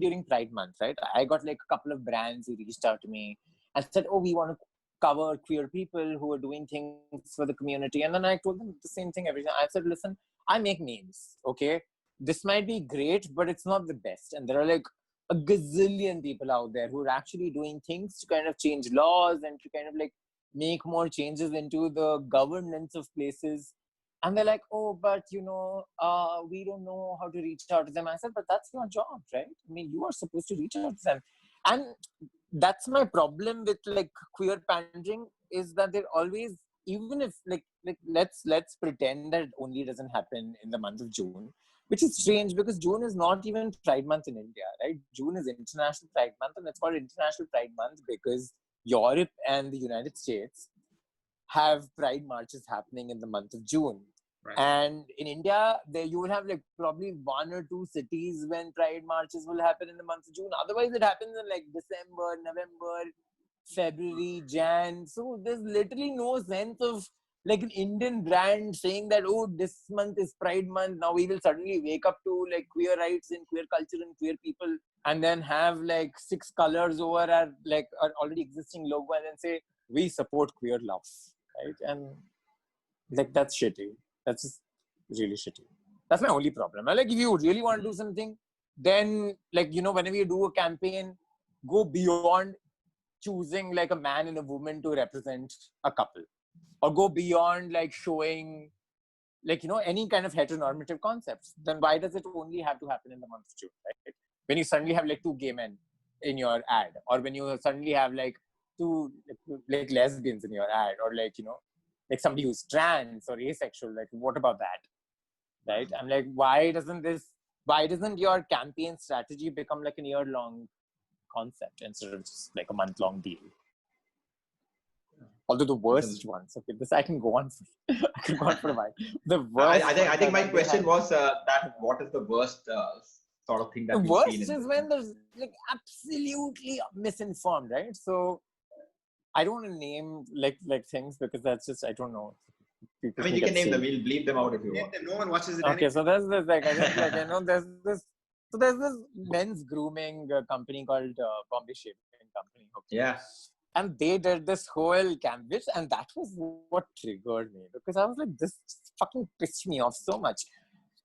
during Pride Month, right? I got like a couple of brands who reached out to me and said, oh, we want to cover queer people who are doing things for the community. And then I told them the same thing every time. I said, listen, I make memes, okay? This might be great, but it's not the best. And there are like a gazillion people out there who are actually doing things to kind of change laws and to kind of like make more changes into the governance of places. And they're like, oh, but we don't know how to reach out to them. I said, but that's your job, right? I mean, you are supposed to reach out to them. And that's my problem with like queer pandering, is that they're always, even if like let's pretend that it only doesn't happen in the month of June, which is strange because June is not even Pride Month in India, right? June is International Pride Month, and it's called International Pride Month because Europe and the United States have pride marches happening in the month of June. Right. And in India, there you will have like probably 1 or 2 cities when Pride marches will happen in the month of June. Otherwise, it happens in like December, November, February, Jan. So there's literally no sense of like an Indian brand saying that, oh, this month is Pride month. Now we will suddenly wake up to like queer rights and queer culture and queer people, and then have like 6 colors over our like our already existing logo, and then say we support queer love, right? And like that's shitty. That's just really shitty. That's my only problem. Like if you really want to do something, then like whenever you do a campaign, go beyond choosing like a man and a woman to represent a couple, or go beyond like showing like any kind of heteronormative concepts. Then why does it only have to happen in the month of June, right? When you suddenly have like 2 gay men in your ad, or when you suddenly have like 2 like lesbians in your ad, or like like somebody who's trans or asexual, like what about that, right? I'm like, why doesn't your campaign strategy become like a year-long concept instead of just like a month-long deal? Although the worst ones, okay, this I can go on for, I can go on for a while. The worst. I think my question was that what is the worst sort of thing that the we've worst seen? is when there's like absolutely misinformed, right? So I don't want to name like things because that's just I don't know. I mean, you can name them. We'll bleep them out if you want. No one watches it. Okay, so there's this like I think like there's this. So there's this men's grooming company called Bombay Shaving Company. Okay. Yeah. And they did this whole canvas, and that was what triggered me, because I was like, this fucking pissed me off so much.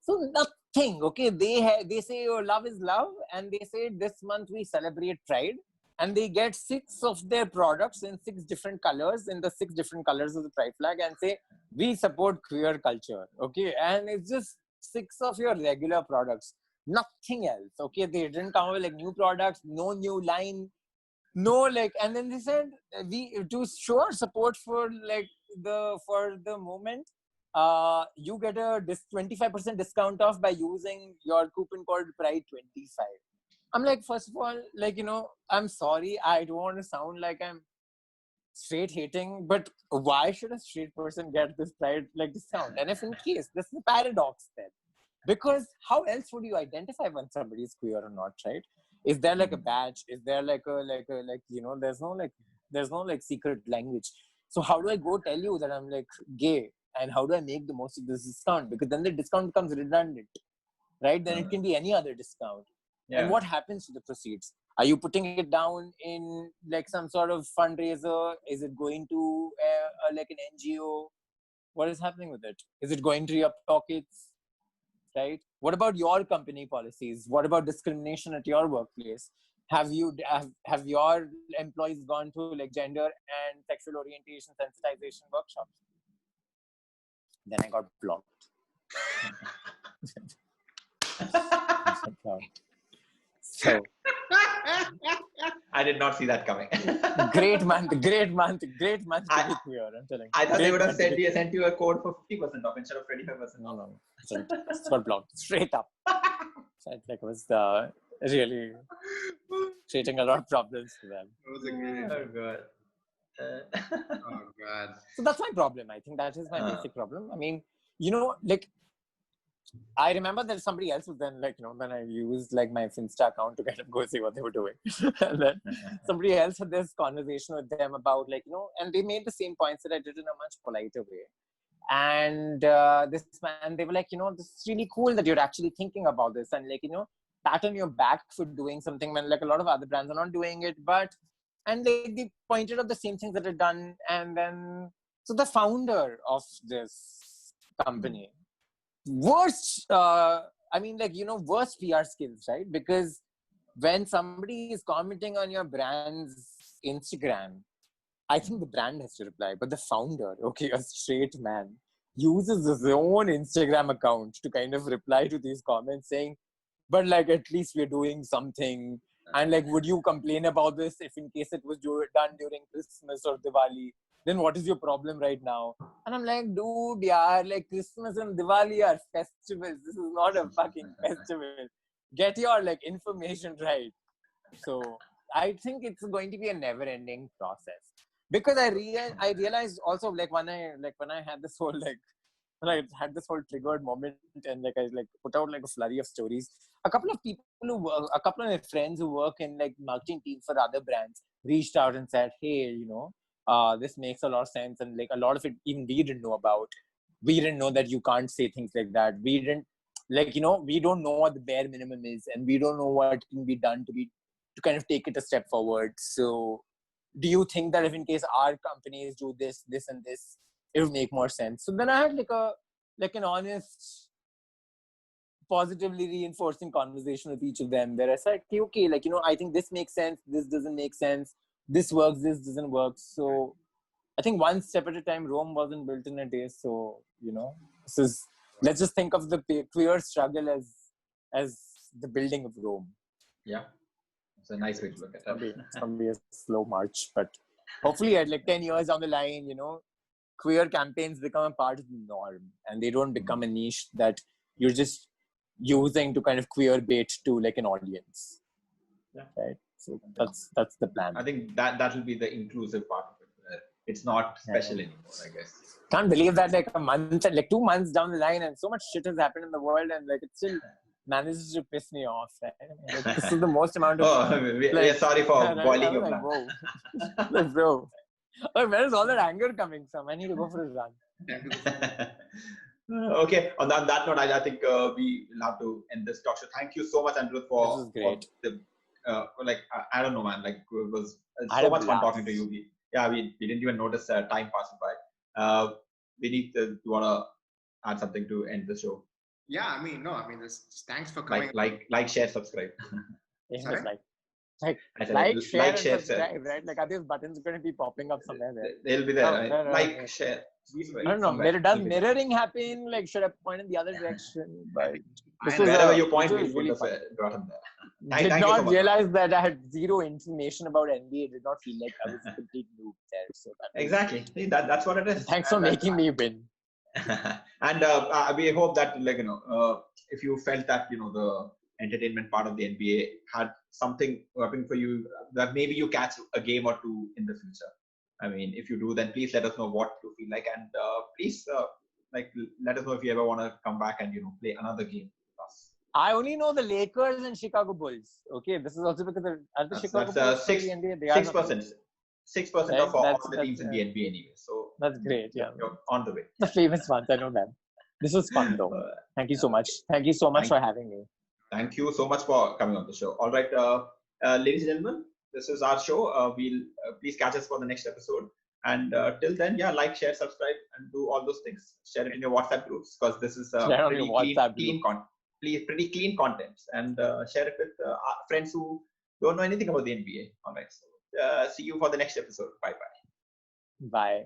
So nothing, okay? They say oh, love is love, and they say this month we celebrate Pride, and they get 6 of their products in 6 different colors, in the 6 different colors of the Pride flag, and say we support queer culture, okay? And it's just 6 of your regular products, nothing else, okay? They didn't come with like new products, no new line. No, like, and then they said we to show our support for like for the moment, you get a 25% discount off by using your coupon code Pride25. I'm like, first of all, like I'm sorry, I don't want to sound like I'm straight hating, but why should a straight person get this Pride like discount? And if in case this is a paradox, then because how else would you identify when somebody is queer or not, right? Is there like a badge? Is there like there's no like secret language. So how do I go tell you that I'm like gay, and how do I make the most of this discount? Because then the discount becomes redundant, right? Then it can be any other discount. Yeah. And what happens to the proceeds? Are you putting it down in like some sort of fundraiser? Is it going to like an NGO? What is happening with it? Is it going to your pockets? Right? What about your company policies? What about discrimination at your workplace? Have your employees gone through like gender and sexual orientation sensitization workshops? Then I got blocked. So I did not see that coming. great month to be queer, I'm telling you. I thought they would have sent you a code for 50% off instead of 25%. No. It's got blocked straight up. So it was really creating a lot of problems for them. That was a great. Oh God. So that's my problem. I think that is my basic problem. I mean, like I remember that somebody else was then like, then I used like my Finsta account to kind of go see what they were doing. And then somebody else had this conversation with them about like, and they made the same points that I did in a much politer way. And this man, they were like, this is really cool that you're actually thinking about this, and like, pat on your back for doing something when like a lot of other brands are not doing it. And they pointed out the same things that are done. And then, so the founder of this company, worst PR skills, right? Because when somebody is commenting on your brand's Instagram, I think the brand has to reply, but the founder, okay, a straight man, uses his own Instagram account to kind of reply to these comments saying, but like at least we're doing something, and like would you complain about this if in case it was done during Christmas or Diwali? Then what is your problem right now? And I'm like, dude, like Christmas and Diwali are festivals. This is not a fucking festival. Get your like information right. So I think it's going to be a never-ending process, because I realized also like when I had this whole like like it had this whole triggered moment, and like I like put out like a flurry of stories. A couple of my friends who work in like marketing teams for other brands reached out and said, hey, this makes a lot of sense, and like a lot of it even we didn't know about. We didn't know that you can't say things like that. We didn't we don't know what the bare minimum is, and we don't know what can be done to kind of take it a step forward. So do you think that if in case our companies do this and this, it would make more sense? So then I had like an honest, positively reinforcing conversation with each of them where I said, okay, I think this makes sense, this doesn't make sense, this works, this doesn't work. So I think one step at a time. Rome wasn't built in a day. So, let's just think of the queer struggle as the building of Rome. Yeah. It's a nice way to look at it. It's going to be a slow march, but hopefully at like 10 years down the line, queer campaigns become a part of the norm and they don't become a niche that you're just using to kind of queer bait to like an audience. Yeah. Right. So that's the plan. I think that will be the inclusive part of it. It's not special anymore, I guess. Can't believe that like 2 months down the line and so much shit has happened in the world and like it still manages to piss me off. Right? Like, this is the most amount of we're sorry for boiling your like, blood. Like, bro. Like, where is all that anger coming from? I need to go for a run. Okay, on that note, I think we will have to end this talk. So thank you so much, Aniruddha, for this is great. I don't know, man. Like it was so much fun talking to you. We didn't even notice time passing by. Vineet, do you want to add something to end the show? Yeah, thanks for coming. Like, share, subscribe. Share, subscribe, right? Like, are these buttons going to be popping up somewhere there? They'll be there. Share. I don't know. Does mirroring happen? Like, should I point in the other direction? But wherever you point, we'll put the button there. Did not realize that I had zero information about NBA. Did not feel like I was a complete noob there. So exactly. See, that's what it is. Thanks for making me win. And we hope that if you felt that the entertainment part of the NBA had something working for you, that maybe you catch a game or two in the future. I mean, if you do, then please let us know what you feel like, and please let us know if you ever want to come back and play another game with us. I only know the Lakers and Chicago Bulls. Okay, this is also because the Chicago Bulls 6% of all the teams in the NBA anyway. So that's great. Yeah, you're on the way. The famous ones, I know them. This was fun though. Thank you so much. Thank you so much for having me. Thank you so much for coming on the show. All right, ladies and gentlemen, this is our show. We'll please catch us for the next episode. And till then, like, share, subscribe, and do all those things. Share it in your WhatsApp groups because this is pretty clean content. And share it with friends who don't know anything about the NBA. All right. So see you for the next episode. Bye bye. Bye.